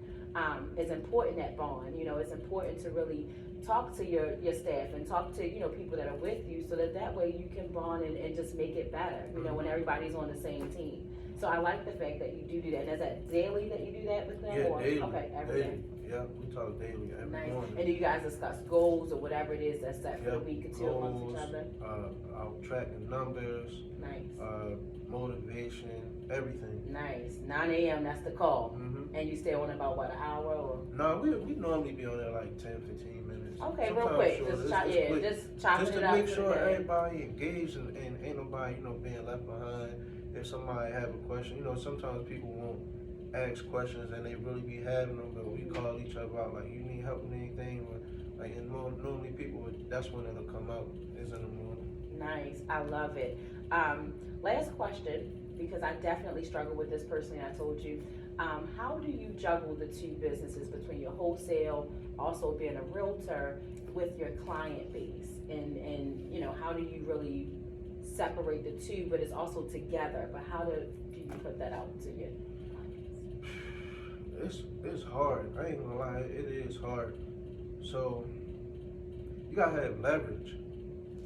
S1: It's important, that bond. It's important to really talk to your staff and talk to, people that are with you, so that way you can bond and just make it better, when everybody's on the same team. So I like the fact that you do that. And is that daily that you do that with them?
S2: Yeah,
S1: or?
S2: daily.
S1: Okay, every day.
S2: Yeah, we talk daily every
S1: Nice.
S2: morning.
S1: And do you guys discuss goals or whatever it is that's set for the week or two amongst each other?
S2: I'll track the numbers,
S1: Nice.
S2: motivation, everything.
S1: Nice. 9 a.m. that's the call.
S2: Mm-hmm.
S1: And you stay on about what, an hour or?
S2: No, we normally be on there like 10, 15 minutes.
S1: Okay, real
S2: Sometimes
S1: quick.
S2: shorter.
S1: Just
S2: quick.
S1: just chopping
S2: Just
S1: it
S2: to
S1: up.
S2: make
S1: for
S2: sure
S1: the day.
S2: everybody engaged and ain't nobody, being left behind. If somebody have a question, sometimes people won't ask questions and they really be having them, but we call each other out, like, you need help with anything, or, and normally people, that's when it'll come out, is in the morning.
S1: Nice. I love it. Last question because I definitely struggle with this personally. I told you. How do you juggle the two businesses between your wholesale, also being a realtor, with your client base, and you know, how do you really separate the two, but it's also together? But how do you put that out to your clients?
S2: It's hard. I ain't gonna lie, it is hard. So you gotta have leverage.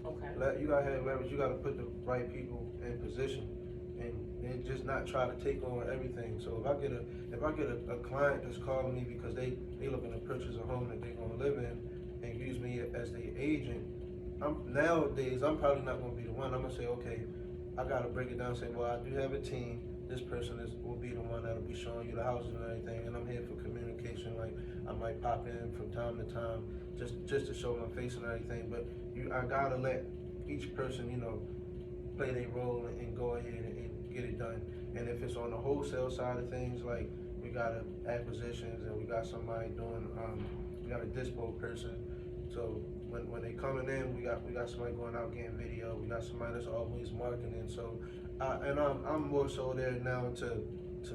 S1: Okay.
S2: You gotta have leverage. You gotta put the right people in position, and just not try to take on everything. So if I get a client that's calling me because they looking to purchase a home that they're gonna live in, and use me as their agent, nowadays I'm probably not gonna be the one. I'm gonna say, okay, I gotta break it down. Say, well, I do have a team. This person will be the one that'll be showing you the houses and everything, and I'm here for communication. Like, I might pop in from time to time just to show my face and everything. But I gotta let each person, you know, play their role and go ahead and get it done. And if it's on the wholesale side of things, like, we got acquisitions and we got somebody doing, we got a dispo person. So when they coming in, we got somebody going out getting video. We got somebody that's always marketing. So I'm more so there now to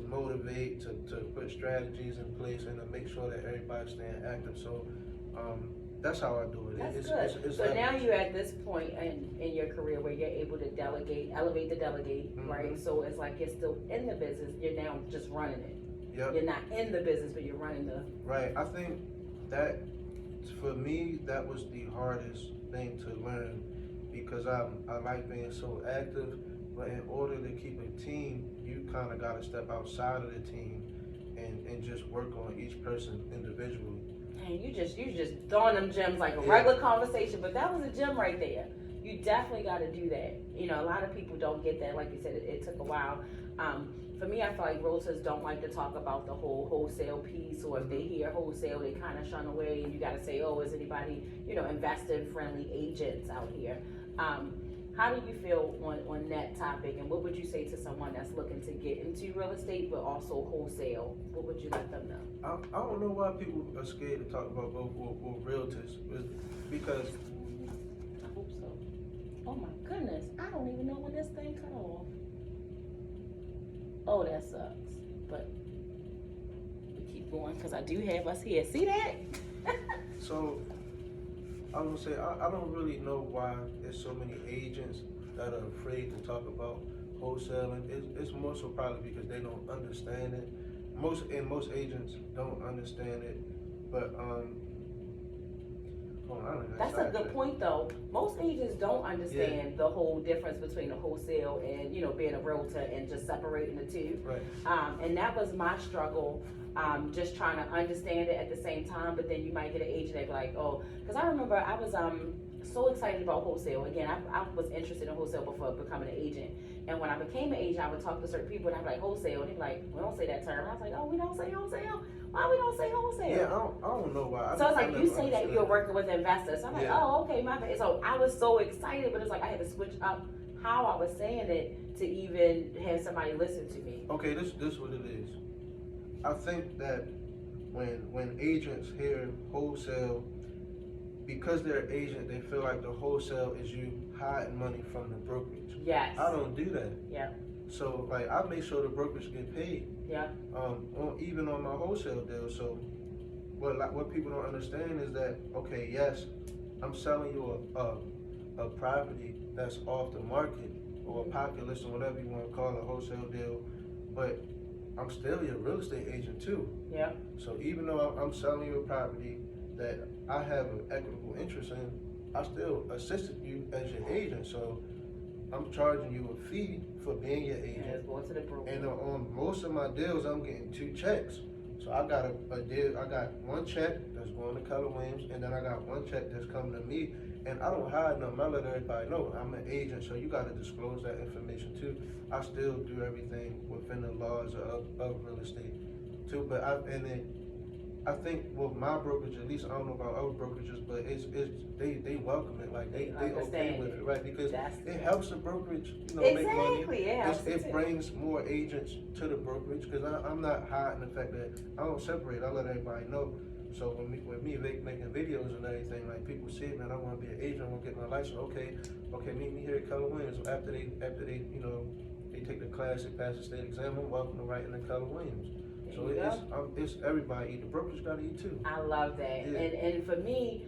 S2: motivate, to put strategies in place, and to make sure that everybody's staying active. So that's how I do it.
S1: That's good. So now you're at this point in your career where you're able to elevate the delegate, mm-hmm. right? So it's like you're still in the business. You're now just running it.
S2: Yep.
S1: You're not in the business, but you're running the.
S2: Right. I think that for me, that was the hardest thing to learn, because I like being so active. But in order to keep a team, you kind of got to step outside of the team and just work on each person individually.
S1: Man, you just throwing them gems like a regular conversation, but that was a gem right there. You definitely got to do that. You know, a lot of people don't get that. Like you said, it took a while. For me, I feel like realtors don't like to talk about the whole wholesale piece, or if they hear wholesale, they kind of shun away, and you got to say, oh, is anybody, you know, investor-friendly agents out here? How do you feel on that topic, and what would you say to someone that's looking to get into real estate but also wholesale? What would you let them know?
S2: I don't know why people are scared to talk about both realtors, because
S1: I hope so. Oh my goodness, I don't even know when this thing cut off. Oh, that sucks, but we keep going because I do have us here. See that?
S2: So I was gonna say, I don't really know why there's so many agents that are afraid to talk about wholesaling. It's more so probably because they don't understand it. Most agents don't understand it, but
S1: that's a good point though. Most agents don't understand the whole difference between a wholesale and, you know, being a realtor and just separating the two.
S2: Right.
S1: And that was my struggle. Just trying to understand it at the same time, but then you might get an agent that be like, oh, because I remember I was so excited about wholesale. Again, I was interested in wholesale before becoming an agent. And when I became an agent, I would talk to certain people and I'd be like, wholesale, and they'd be like, we don't say that term. And I was like, oh, we don't say wholesale? Why we don't say wholesale?
S2: Yeah, I don't know why.
S1: So it's like, you say that you're working with investors. So I'm like, oh, okay, my bad. So I was so excited, but it's like I had to switch up how I was saying it to even have somebody listen to me.
S2: Okay, this is what it is. I think that when agents hear wholesale, because they're an agent, they feel like the wholesale is you hiding money from the brokerage.
S1: Yes.
S2: I don't do that.
S1: Yeah.
S2: So like, I make sure the brokerage get paid.
S1: Yeah.
S2: Even on my wholesale deal. So what people don't understand is that, okay, yes, I'm selling you a property that's off the market, or a pocket list, or whatever you want to call it, a wholesale deal, but I'm still your real estate agent too.
S1: Yeah.
S2: So even though I'm selling you a property that I have an equitable interest in, I still assisted you as your agent. So I'm charging you a fee for being your agent.
S1: And it's going to the broker.
S2: And on most of my deals, I'm getting 2 checks. So I got a deal. I got 1 check that's going to Keller Williams, and then I got 1 check that's coming to me. And I don't hide nothing. I let everybody know I'm an agent, so you got to disclose that information too. I still do everything within the laws of real estate too. But I think with my brokerage, at least I don't know about other brokerages, but they welcome it. Like they okay with it, right? Because it helps the brokerage, you know, make money. It brings more agents to the brokerage, because I'm not hiding the fact that I don't separate. I let everybody know. So with me making videos and everything, like, people see, man, I want to be an agent, I want to get my license. Okay, meet me here at Keller Williams. After they you know, they you take the class and pass the state exam, I'm welcome to write in the Keller Williams. So it's everybody eat. The brokers got to eat too.
S1: I love that.
S2: Yeah.
S1: And for me,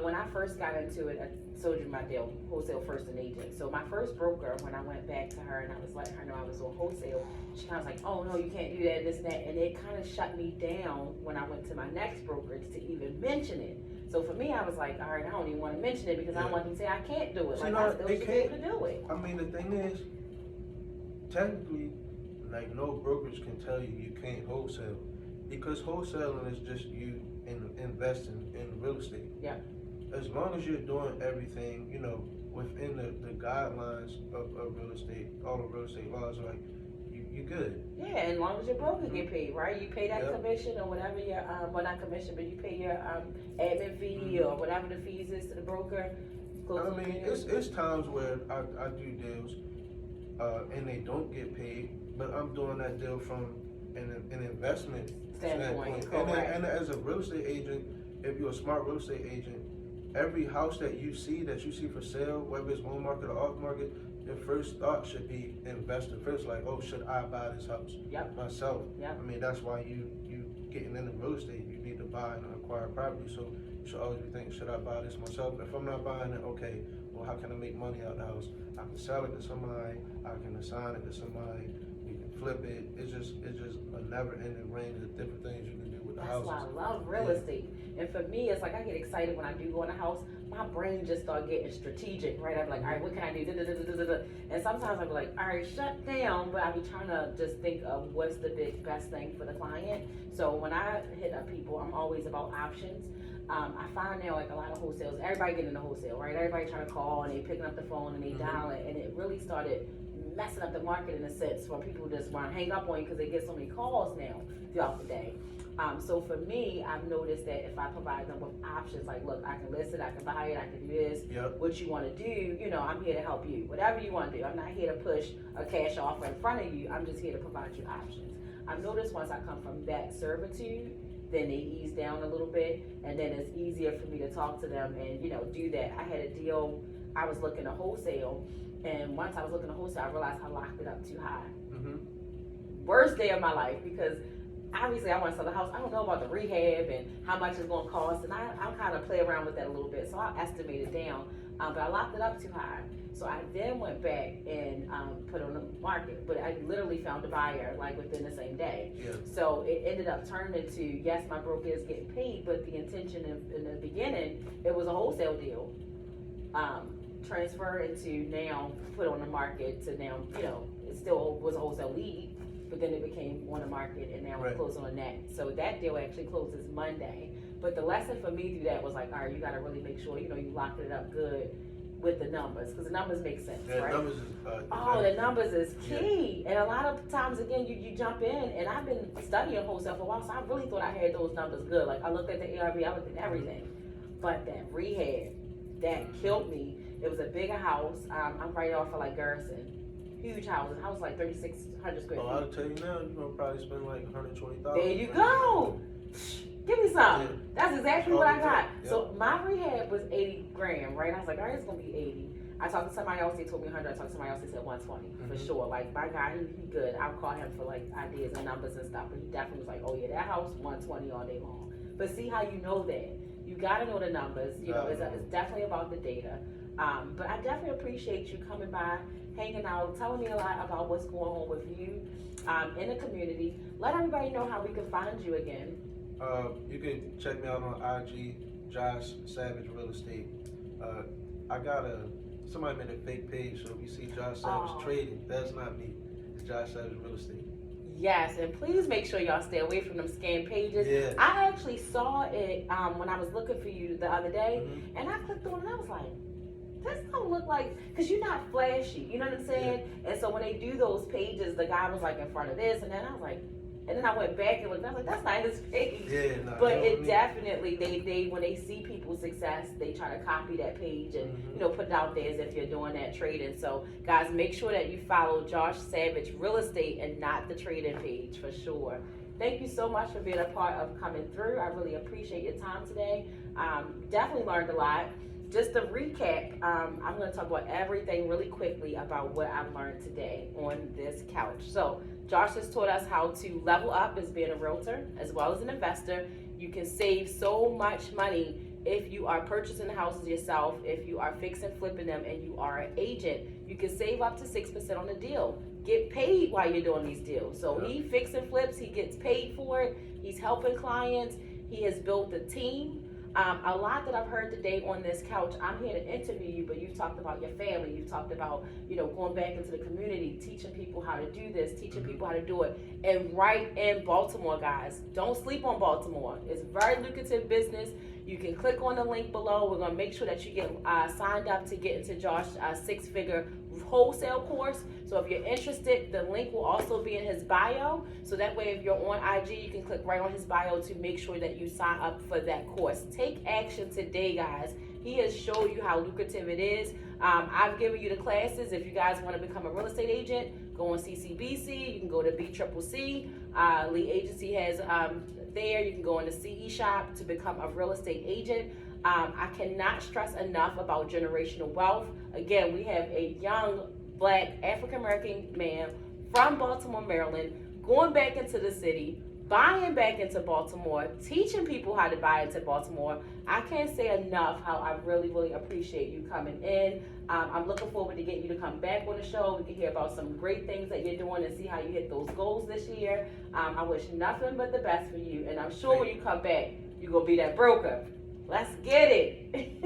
S1: when I first got into it, I told you my deal, wholesale first and agent. So my first broker, when I went back to her and I was letting her know I was on wholesale, she kind of was like, oh no, you can't do that, this and that. And it kind of shut me down when I went to my next brokerage to even mention it. So for me, I was like, all right, I don't even want to mention it because I don't want them to say I can't do it.
S2: So
S1: like I still should be able to do it.
S2: I mean, the thing is, technically, like no brokerage can tell you you can't wholesale, because wholesaling is just you investing in real estate.
S1: Yeah.
S2: As long as you're doing everything, you know, within the guidelines of real estate, all the real estate laws, like you good.
S1: Yeah, and as long as your broker get paid, right? You pay that
S2: Yep.
S1: commission or whatever your well, not commission, but you pay your admin fee or whatever the fees is to the broker.
S2: I mean, it's times where I do deals and they don't get paid, but I'm doing that deal from an investment standpoint. And as a real estate agent, if you're a smart real estate agent, every house that you see for sale, whether it's on market or off market, your first thought should be investor first. Like, oh, should I buy this house myself?
S1: Yep.
S2: I mean, that's why you getting into real estate. You need to buy and acquire property. So you should always be thinking, should I buy this myself? If I'm not buying it, okay, well, how can I make money out of the house? I can sell it to somebody. I can assign it to somebody. You can flip it. It's just a never-ending range of different things you can do with the houses.
S1: That's why I love real estate. And for me, it's like I get excited when I do go in a house. My brain just start getting strategic, right? I'm like, all right, what can I do? And sometimes I'll be like, all right, shut down. But I'll be trying to just think of what's the best thing for the client. So when I hit up people, I'm always about options. I find now like a lot of wholesales, everybody getting into wholesale, right? Everybody trying to call and they picking up the phone and they dialing, and it really started messing up the market in a sense where people just want to hang up on you because they get so many calls now throughout the day. So for me, I've noticed that if I provide them with options, like, look, I can list it, I can buy it, I can do this, what you want to do, you know, I'm here to help you. Whatever you want to do. I'm not here to push a cash offer in front of you. I'm just here to provide you options. I've noticed once I come from that servitude, then they ease down a little bit, and then it's easier for me to talk to them and, you know, do that. I had a deal, I was looking to wholesale, and once I was looking to wholesale, I realized I locked it up too high. Worst day of my life, because obviously I want to sell the house. I don't know about the rehab and how much it's going to cost, and I'll kind of play around with that a little bit, so I'll estimate it down, but I locked it up too high. So I then went back and put it on the market, but I literally found a buyer like within the same day. So it ended up turning into, yes, my broker is getting paid, but the intention in the beginning, it was a wholesale deal. Transfer into now put on the market to now, you know, it still was a wholesale lead, but then it became on the market and now it's closed on that. So that deal actually closes Monday. But the lesson for me through that was like, all right, you got to really make sure, you know, you locked it up good with the numbers, because the numbers make sense, right?
S2: Numbers is,
S1: the numbers is key. And a lot of times, again, you jump in, and I've been studying wholesale for a while, so I really thought I had those numbers good. Like, I looked at the ARV, I looked at everything. But that rehab, that killed me. It was a bigger house. I'm right off of like Garrison. Huge house. The house was like 3,600 square feet.
S2: I'll tell you now, you're going to probably spend like $120,000.
S1: There you go. Give me some. That's exactly what I got. So my rehab was 80 grand, right? I was like, all right, it's gonna be 80. I talked to somebody else, they told me 100. I talked to somebody else, they said 120 for sure. Like my guy, he good. I'll call him for like ideas and numbers and stuff. But he definitely was like, oh yeah, that house 120 all day long. But see how you know that? You gotta know the numbers. You know, it's definitely about the data. But I definitely appreciate you coming by, hanging out, telling me a lot about what's going on with you in the community. Let everybody know how we can find you again.
S2: You can check me out on IG, Josh Savage Real Estate. I got somebody made a fake page, so if you see Josh Savage trading, that's not me. It's Josh Savage Real Estate.
S1: Yes, and please make sure y'all stay away from them scam pages.
S2: Yeah.
S1: I actually saw it when I was looking for you the other day, and I clicked on it and I was like, this don't look like, because you're not flashy, you know what I'm saying? And so when they do those pages, the guy was like in front of this, and then I was like, and then I went back and looked, I was like, that's not his page. But it definitely, they when they see people's success, they try to copy that page and, you know, put it out there as if you're doing that trading. So guys, make sure that you follow Josh Savage Real Estate and not the trading page for sure. Thank you so much for being a part of coming through. I really appreciate your time today. Definitely learned a lot. just to recap, I'm going to talk about everything really quickly about what I've learned today on this couch. So Josh has taught us how to level up as being a realtor as well as an investor. You can save so much money if you are purchasing houses yourself, if you are fixing flipping them, and you are an agent. You can save up to 6% on the deal. Get paid while you're doing these deals. So he fixing flips, he gets paid for it. He's helping clients. He has built a team. A lot that I've heard today on this couch, I'm here to interview you, but you've talked about your family. You've talked about, going back into the community, teaching people how to do this, teaching people how to do it. And right in Baltimore, guys, don't sleep on Baltimore. It's a very lucrative business. You can click on the link below. We're going to make sure that you get signed up to get into Josh's six-figure wholesale course. So if you're interested, the link will also be in his bio. So that way, if you're on IG, you can click right on his bio to make sure that you sign up for that course. Take action today, guys. He has showed you how lucrative it is. I've given you the classes. If you guys want to become a real estate agent, go on CCBC. You can go to BCCC. Lee Agency has there. You can go on the CE shop to become a real estate agent. I cannot stress enough about generational wealth. Again, we have a young Black African-American man from Baltimore, Maryland, going back into the city, buying back into Baltimore, teaching people how to buy into Baltimore. I can't say enough how I really, really appreciate you coming in. I'm looking forward to getting you to come back on the show. We can hear about some great things that you're doing and see how you hit those goals this year. I wish nothing but the best for you, and I'm sure when you come back, you're going to be that broker. Let's get it.